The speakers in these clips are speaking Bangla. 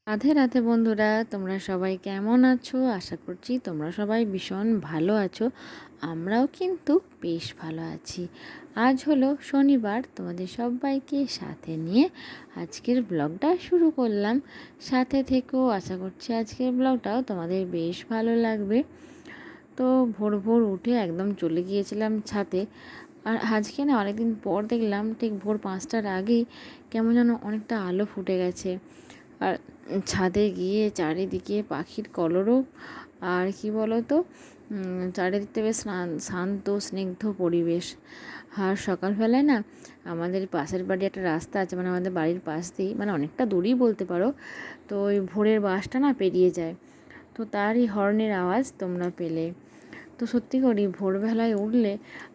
রাধে রাধে বন্ধুরা, তোমরা সবাই কেমন আছো? আশা করছি তোমরা সবাই ভীষণ ভালো আছো। আমরাও কিন্তু বেশ ভালো আছি। আজ হলো শনিবার, তোমাদের সবাইকে সাথে নিয়ে আজকের ব্লগটা শুরু করলাম। সাথে থেকেও আশা করছি আজকের ব্লগটাও তোমাদের বেশ ভালো লাগবে। তো ভোর ভোর উঠে একদম চলে গিয়েছিলাম ছাদে। আর আজকে না অনেকদিন পর দেখলাম ঠিক ভোর 5টার আগেই কেমন যেন অনেকটা আলো ফুটে গেছে। আর ছাদে গিয়ে চারিদিকে পাখির কলরব, আর কি বলো তো, চারিদিকটা বেশ শান্ত স্নিগ্ধ পরিবেশ। আর সকালবেলায় না আমাদের পাশের বাড়ি একটা রাস্তা আছে, মানে আমাদের বাড়ির পাশ দিয়েই, মানে অনেকটা দূরেই বলতে পারো। তো ওই ভোরের বাসটা না পেরিয়ে যায়, তো তারই হর্নের আওয়াজ তোমরা পেলে। তো সত্যি করি ভোরবেলায় উঠলে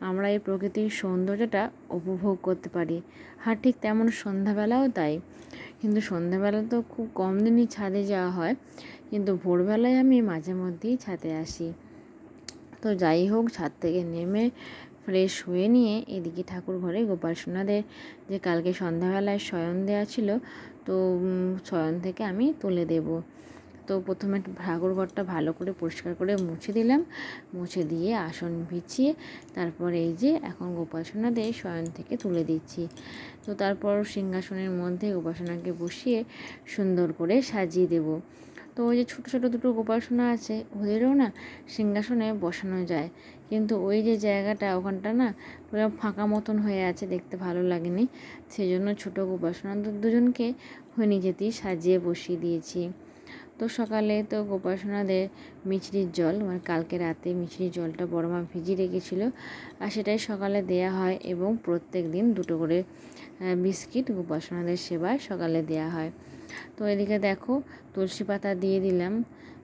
আমরা এই প্রকৃতির সৌন্দর্যটা উপভোগ করতে পারি। আর ঠিক তেমন সন্ধ্যাবেলাও তাই। কিন্তু সন্ধ্যাবেলা তো খুব কম দিনই ছাদে যাওয়া হয়, কিন্তু ভোরবেলায় আমি মাঝে মধ্যেই ছাদে আসি। তো যাই হোক, ছাদ থেকে নেমে ফ্রেশ হয়ে নিয়ে এদিকে ঠাকুর ঘরে গোপাল সোনাদের যে কালকে সন্ধ্যাবেলায় শয়ন দেওয়া ছিল, তো শয়ন থেকে আমি তুলে দেব। তো প্রথমে ঠাকুর ঘরটা ভালো করে পরিষ্কার করে মুছে দিলাম। মুছে দিয়ে আসন বিছিয়ে তারপর এই যে এখন গোপাল সোনাদের শয়ন থেকে তুলে দিচ্ছি। তো তারপর সিংহাসনের মধ্যে উপাসনাকে বসিয়ে সুন্দর করে সাজিয়ে দেব। তো ওই যে ছোটো ছোটো দুটো গোপাল সোনা আছে, ওদেরও না সিংহাসনে বসানো যায়, কিন্তু ওই যে জায়গাটা ওখানটা না পুরো ফাঁকা মতন হয়ে আছে, দেখতে ভালো লাগেনি। সেই জন্য ছোটো গোপাল সোনা দুজনকে নিজেতেই সাজিয়ে বসিয়ে দিয়েছি। তো সকালে তো গোপাল সোনাদের মিছরির জল, মানে কালকে রাতে মিছরির জলটা বড় মা ভিজিয়ে রেখেছিল, আর সেটাই সকালে দেয়া হয়, এবং প্রত্যেক দিন দুটো করে বিস্কিট গোপাল সোনাদের সেবায় সকালে দেয়া হয়। তো এদিকে দেখো তুলসী পাতা দিয়ে দিলাম।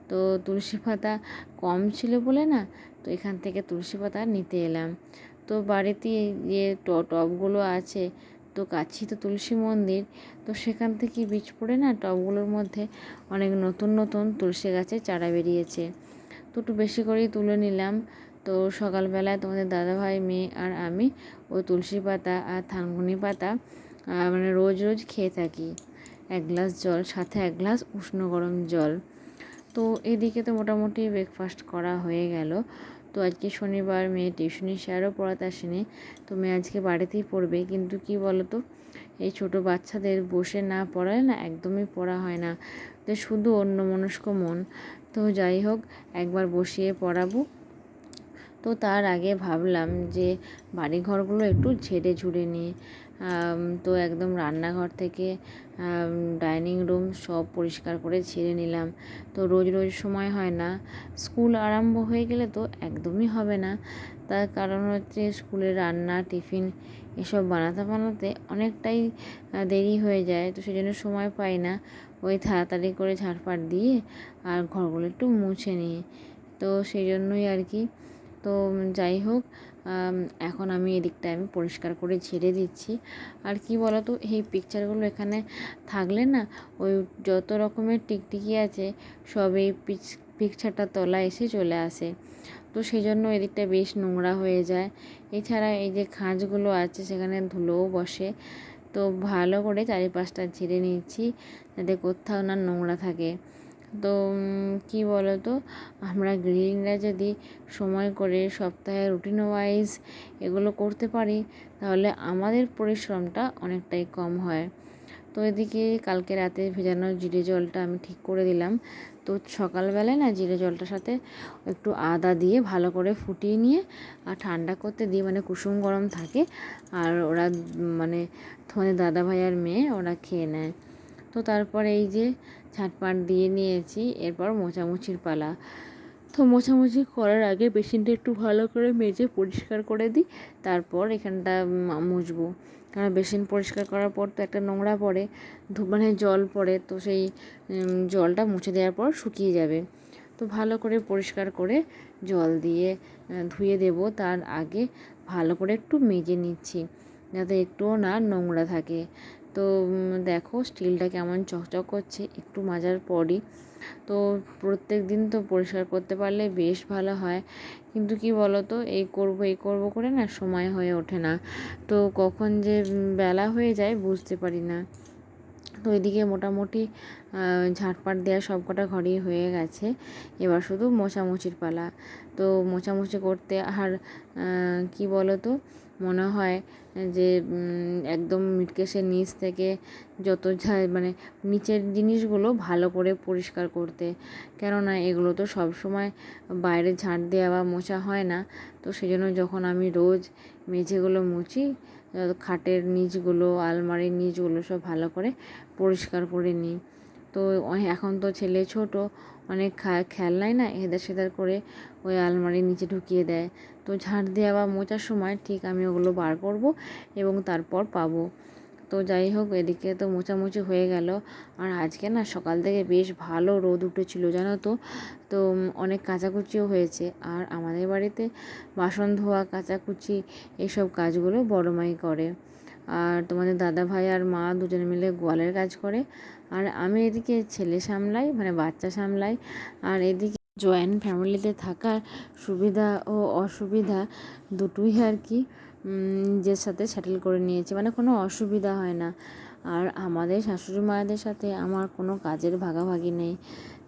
তো তুলসী পাতা কম ছিল বলে না, তো এখান থেকে তুলসী পাতা নিতে এলাম। তো বাড়িতে যে টবগুলো আছে, তো কাছেই তো তুলসী মন্দির, তো সেখান থেকে বীজ পড়ে না টবগুলোর মধ্যে অনেক নতুন নতুন তুলসী গাছের চারা বেরিয়েছে। তো একটু বেশি করেই তুলে নিলাম। তো সকালবেলায় তোমাদের দাদাভাই, মেয়ে আর আমি ওই তুলসী পাতা আর থানকুনি পাতা মানে রোজ রোজ খেয়ে থাকি। 1 গ্লাস জল, সাথে 1 গ্লাস উষ্ণ গরম জল। তো এদিকে তো মোটামুটি ব্রেকফাস্ট করা হয়ে গেল। তো আজকে শনিবার, মেয়ে টিউশনি স্যারও পড়াতে আসেনি, তো মেয়ে আজকে বাড়িতেই পড়বে। কিন্তু কি বলো তো, এই ছোটো বাচ্চাদের বসে না পড়ালে না একদমই পড়া হয় না, তো শুধু অন্যমনস্ক মন। তো যাই হোক, একবার বসিয়ে পড়াবো। তো তার আগে ভাবলাম যে বাড়িঘরগুলো একটু ঝেড়ে ঝুড়ে নিই। তো একদম রান্নাঘর থেকে ডাইনিং রুম সব পরিষ্কার করে ঝেড়ে নিলাম। তো রোজ রোজ সময় হয় না, স্কুল আরম্ভ হয়ে গেলে তো একদমই হবে না। তার কারণ হচ্ছে স্কুলে রান্না, টিফিন এসব বানাতে বানাতে অনেকটাই দেরি হয়ে যায়, তো সেই জন্য সময় পাই না। ওই তাড়াতাড়ি করে ঝাড়পাট দিয়ে আর ঘরগুলো একটু মুছে নিই, তো সেই জন্যই আর কি। তো যাই হোক, এখন আমি এদিকটা পরিষ্কার করে ঝেড়ে দিচ্ছি। আর কি বলো তো, এই পিকচারগুলো এখানে থাকলে না ওই যত রকমের টিকটিকি আছে সব এই পিকচারটার তলায় এসে চলে আসে, তো সেই জন্য এদিকটা বেশ নোংরা হয়ে যায়। এছাড়া এই যে খাঁজগুলো আছে সেখানে ধুলোও বসে। তো ভালো করে চারিপাশটা ঝেড়ে নিচ্ছি যাতে কোথাও না নোংরা থাকে। তো কী বলো তো, আমরা গৃহিণীরা যদি সময় করে সপ্তাহে রুটিন ওয়াইজ এগুলো করতে পারি, তাহলে আমাদের পরিশ্রমটা অনেকটাই কম হয়। তো এদিকে কালকে রাতে ভেজানো জিরে জলটা আমি ঠিক করে দিলাম। তো সকালবেলায় না জিরে জলটার সাথে একটু আদা দিয়ে ভালো করে ফুটিয়ে নিয়ে আর ঠান্ডা করতে দিই, মানে কুসুম গরম থাকে। আর ওরা মানে তোমাদের দাদাভাই আর মেয়ে ওরা খেয়ে নেয়। তো তারপর এই যে ঝাঁটপাট দিয়ে নিয়েছি, এরপর মোছামুছির পালা। তো মোছামুছি করার আগে বেসিনটা একটু ভালো করে মেজে পরিষ্কার করে দিই, তারপর এখানটা মুছবো। কারণ বেসিন পরিষ্কার করার পর তো একটা নোংরা পড়ে, মানে জল পড়ে, তো সেই জলটা মুছে দেওয়ার পর শুকিয়ে যাবে। তো ভালো করে পরিষ্কার করে জল দিয়ে ধুয়ে দেব, তার আগে ভালো করে একটু মেজে নিচ্ছি যাতে একটুও না নোংরা থাকে। তো দেখো স্টিলটা কেমন চকচক করছে একটু মাজার পরই। তো প্রত্যেক দিন তো পরিষ্কার করতে পারলে বেশ ভালো হয়, কিন্তু কি বলো তো, এই করব করে না সময় হয়ে ওঠে না। তো কখন যে বেলা হয়ে যায় বুঝতে পারি না। তো এদিকে মোটামুটি ঝাঁটপাট দেওয়া সব কটা ঘরেই হয়ে গেছে, এবার শুধু মোছামুছির পালা। তো মোছামুছি করতে আর কি বলো তো, মনে হয় যে একদম মিটকেসের নিচ থেকে যত মানে নিচের জিনিসগুলো ভালো করে পরিষ্কার করতে, কেননা এগুলো তো সব সময় বাইরে ঝাঁট দেওয়া বা মোছা হয় না। তো সেই জন্য যখন আমি রোজ মেঝেগুলো মুছি, খাটের নিচগুলো, আলমারির নিচগুলো সব ভালো করে পরিষ্কার করে নিই। তো এখন তো ছেলে ছোট, অনেক খেলনাই না এধার সেধার করে ওই আলমারির নিচে ঢুকিয়ে দেয়। তো ঝাঁট দেওয়া বা মোছার সময় ঠিক আমি ওগুলো বার করব এবং তারপর পাবো। তো যাই হোক, এদিকে তো মোছামুছি হয়ে গেল। আর আজকে না সকাল থেকে বেশ ভালো রোদ উঠেছিল জানো তো। তো অনেক কাচাকুচিও হয়েছে। আর আমাদের বাড়িতে বাসন ধোয়া, কাচাকুচি এইসব কাজগুলো বড় মাই করে। আর তোমাদের দাদা ভাই আর মা দুজনে মিলে গোয়ালের কাজ করে। আর আমি এদিকে ছেলে সামলাই, মানে বাচ্চা সামলাই। আর এদিকে জয়েন্ট ফ্যামিলিতে থাকার সুবিধা ও অসুবিধা দুটোই আর কি নিজের সাথে সেটেল করে নিয়েছে, মানে কোনো অসুবিধা হয় না। আর আমাদের শাশুড়ি মায়েদের সাথে আমার কোনো কাজের ভাগাভাগি নেই,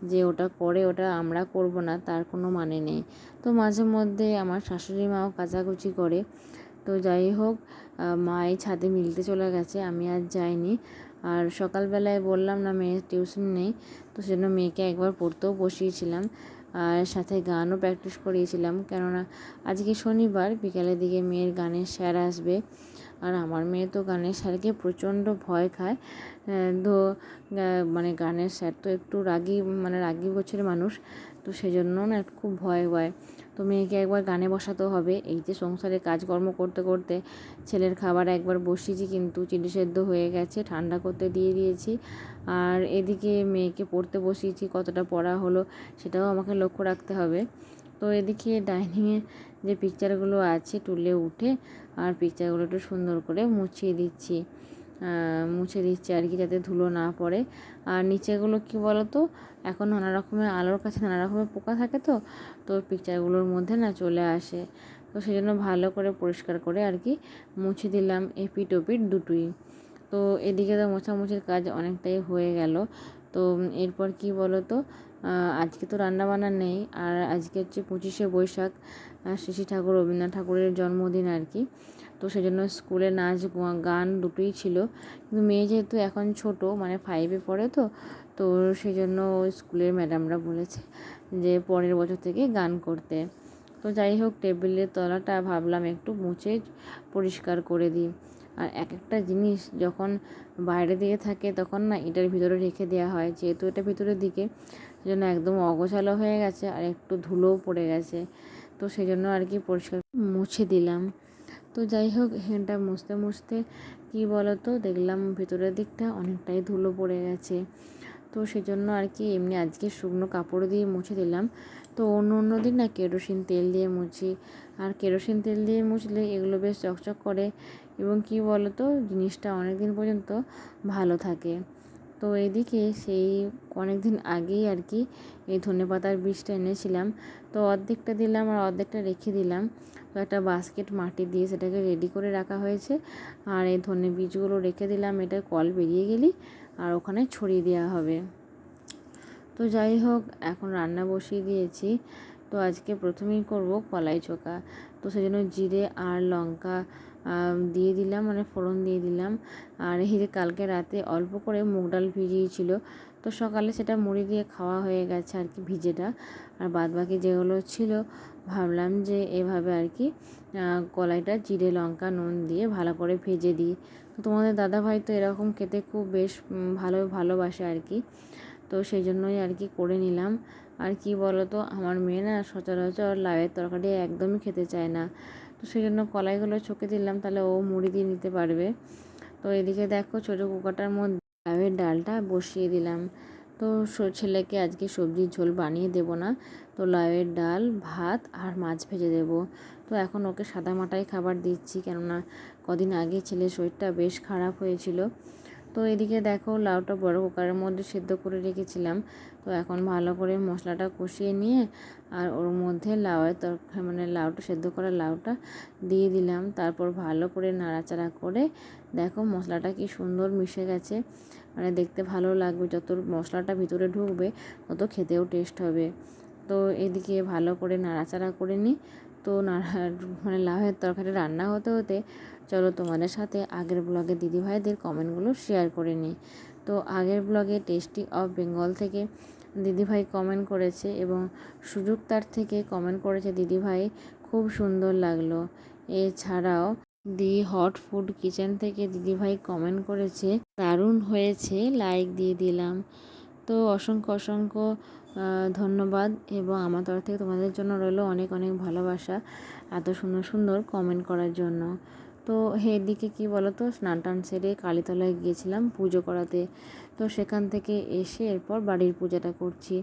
যে ওটা করে ওটা আমরা করব না তার কোনো মানে নেই। তো মাঝে মধ্যে আমার শাশুড়ি মাও কাচাকুচি করে। তো যাই হোক, মা এই ছাদে মিলতে চলে গেছে, আমি আর যাইনি। আর সকালবেলায় বললাম না মেয়ের টিউশন নেই, তো সেজন্য মেয়েকে একবার পড়তেও বসিয়েছিলাম, আর সাথে গানও প্র্যাকটিস করিয়েছিলাম, কেননা আজকে শনিবার বিকালের দিকে মেয়ের গানের স্যার আসবে। আর আমার মেয়ে তো গানের স্যারকে প্রচণ্ড ভয় খায়। তো মানে গানের স্যার তো একটু রাগী, মানে রাগী গোছের মানুষ, তো সেজন্য না খুব ভয় পায়। তো মেয়েকে একবার গানে বসাতেও হবে। এই যে সংসারে কাজকর্ম করতে করতে ছেলের খাবার একবার বসিয়েছি, কিন্তু চিলি সেদ্ধ হয়ে গেছে, ঠান্ডা করতে দিয়ে দিয়েছি। আর এদিকে মেয়েকে পড়তে বসিয়েছি, কতটা পড়া হলো সেটাও আমাকে লক্ষ্য রাখতে হবে। তো এদিকে ডাইনিংয়ে যে পিকচারগুলো আছে তুলে উঠে আর পিকচারগুলো একটু সুন্দর করে মুছে দিচ্ছি আর কি, যাতে ধুলো না পড়ে। আর নিচেগুলো কি বলো তো, এখন নানা রকমের আলোর কাছে নানা রকমের পোকা থাকে, তো পিকচারগুলোর মধ্যে না চলে আসে। তো সেই জন্য ভালো করে পরিষ্কার করে আর কি মুছে দিলাম এপিট ওপিট দুটোই। তো এদিকে তো মোছামুছির কাজ অনেকটাই হয়ে গেল। তো এরপর কি বলো তো, আজকে তো রান্নাবান্না নেই। আর আজকে হচ্ছে 25শে বৈশাখ, শ্রী ঠাকুর রবীন্দ্রনাথ ঠাকুরের জন্মদিন আর কি। তো সেজন্য স্কুলে নাচ গান দুটোই ছিল, কিন্তু মেয়ে যেহেতু এখন ছোট, মানে 5-এ পড়ে, তো সেই জন্য স্কুলের ম্যাডামরা বলেছে যে পরের বছর থেকে গান করতে। তো যাই হোক, টেবিলের তলাটা ভাবলাম একটু মুছে পরিষ্কার করে দিই। আর এক একটা জিনিস যখন বাইরের দিকে থাকে তখন না এটার ভিতরে রেখে দেওয়া হয়, যেহেতু এটা ভিতরের দিকে, সেজন্য একদম অগোছালো হয়ে গেছে আর একটু ধুলোও পড়ে গেছে। তো সেই জন্য আর কি পরিষ্কার মুছে দিলাম। তো যাই হোক, এখানটা মুছতে মুছতে কী বলো তো, দেখলাম ভিতরের দিকটা অনেকটাই ধুলো পড়ে গেছে। তো সেজন্য আর কি এমনি আজকে শুকনো কাপড় দিয়ে মুছে দিলাম। তো অন্য দিন না কেরোসিন তেল দিয়ে মুছি, আর কেরোসিন তেল দিয়ে মুছলে এগুলো বেশ চকচক করে এবং কি বলো তো, জিনিসটা অনেক দিন পর্যন্ত ভালো থাকে। তো এদিকে সেই অনেক দিন আগেই আর কি এই ধনেপাতার বীজটা এনেছিলাম, তো অর্ধেকটা দিলাম আর অর্ধেকটা রেখে দিলাম। তো একটা বাস্কেট মাটি দিয়ে সেটাকে রেডি করে রাখা হয়েছে, আর এই ধনে বীজগুলো রেখে দিলাম, এটা কল বেরিয়ে গেলেই আর ওখানে ছড়িয়ে দেওয়া হবে। তো যাই হোক, এখন রান্না বসিয়ে দিয়েছি। তো আজকে প্রথমেই করব কলাই চোখা। তো সেই জন্য জিরে আর লঙ্কা দিয়ে দিলাম, মানে ফোড়ন দিয়ে দিলাম। আর এই যে কালকে রাতে অল্প করে মুগ ডাল ভিজিয়েছিল, তো সকালে সেটা মুড়ি দিয়ে খাওয়া হয়ে গেছে আর কি ভিজেটা। আর বাদবাকি যেগুলো ছিল ভাবলাম যে এভাবে আর কি কলাইটা জিরে লঙ্কা নুন দিয়ে ভালো করে ভেজে দিই। তো তোমাদের দাদাভাই তো এরকম খেতে খুব বেশ ভালোবাসে আর কি। তো সেই জন্যই আর কি করে নিলাম। আর কি বলো তো, আমার মেয়ে না সচরাচর লাউয়ের তরকারি একদমই খেতে চায় না, তো সেই জন্য কলাইগুলো ছকে দিলাম, তাহলে ও মুড়ি দিয়ে নিতে পারবে। তো এদিকে দেখো ছোটো কুকারটার মধ্যে লাউয়ের ডালটা বসিয়ে দিলাম। তো ছেলেকে আজকে সবজির ঝোল বানিয়ে দেব না, তো লাউয়ের ডাল ভাত আর মাছ ভেজে দেব। তো এখন ওকে সাদা মাটাই খাবার দিচ্ছি, কেননা কদিন আগে ছেলের শরীরটা বেশ খারাপ হয়েছিল। তো এদিকে দেখো লাউটা বড় কুকারের মধ্যে সেদ্ধ করে রেখেছিলাম। তো এখন ভালো করে মশলাটা কষিয়ে নিয়ে আর ওর মধ্যে লাউয়ের মানে লাউটা সেদ্ধ করা লাউটা দিয়ে দিলাম। তারপর ভালো করে নাড়াচাড়া করে দেখো মশলাটা কি সুন্দর মিশে গেছে, মানে দেখতে ভালো লাগবে। যত মশলাটা ভিতরে ঢুকবে তত খেতেও টেস্ট হবে। তো এদিকে ভালো করে নাড়াচাড়া করে নিই। তো মানে লাউয়ের তরকারি রান্না হতে হতে চলো তোমাদের সাথে আগের ব্লগে দিদিভাইদের কমেন্টগুলো শেয়ার করে নিই। তো আগের ব্লগে টেস্টি অফ বেঙ্গল থেকে দিদিভাই কমেন্ট করেছে এবং সুযোগ তার থেকে কমেন্ট করেছে দিদিভাই খুব সুন্দর লাগলো। এছাড়াও দি হট ফুড কিচেন থেকে দিদিভাই কমেন্ট করেছে দারুণ হয়েছে, লাইক দিয়ে দিলাম। তো অসংখ্য অসংখ্য ধন্যবাদ এবং আমার তরফ থেকে তোমাদের জন্য রইলো অনেক অনেক ভালোবাসা এত সুন্দর সুন্দর কমেন্ট করার জন্য। তো এদিকে কী বলো তো, স্নান টান সেরে কালীতলায় গিয়েছিলাম পুজো করাতে। তো সেখান থেকে এসে এরপর বাড়ির পূজাটা করছি।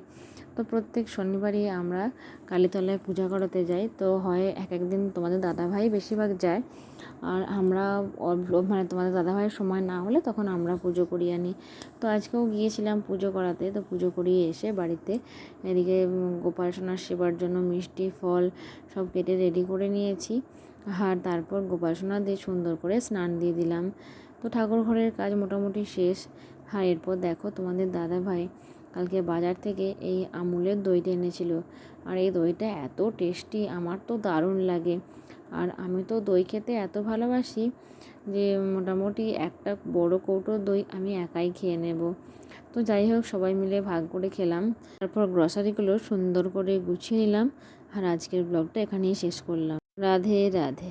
তো প্রত্যেক শনিবারই আমরা কালীতলায় পূজা করাতে যাই। তো হয় এক একদিন তোমাদের দাদাভাই বেশিরভাগ যায়, আর আমরা মানে তোমাদের দাদাভাইয়ের সময় না হলে তখন আমরা পুজো করিয়ে আনি। তো আজকেও গিয়েছিলাম পুজো করাতে। তো পুজো করিয়ে এসে বাড়িতে এদিকে গোপাল সোনার সেবার জন্য মিষ্টি ফল সব কেটে রেডি করে নিয়েছি। আর তারপর গোপাল সোনা দিয়ে সুন্দর করে স্নান দিয়ে দিলাম। তো ঠাকুর ঘরের কাজ মোটামুটি শেষ। আর এরপর দেখো তোমাদের দাদাভাই কালকে বাজার থেকে এই আমুলের দইটা এনেছিল। আর এই দইটা এত টেস্টি, আমার তো দারুণ লাগে। আর আমি তো দই খেতে এত ভালোবাসি যে মোটামুটি একটা বড় কৌটো দই আমি একাই খেয়ে নেব। তো যাই হোক, সবাই মিলে ভাগ করে খেলাম। তারপর গ্রসারিগুলো সুন্দর করে গুছিয়ে নিলাম। আর আজকের ব্লগটা এখানেই শেষ করলাম। রাধে রাধে।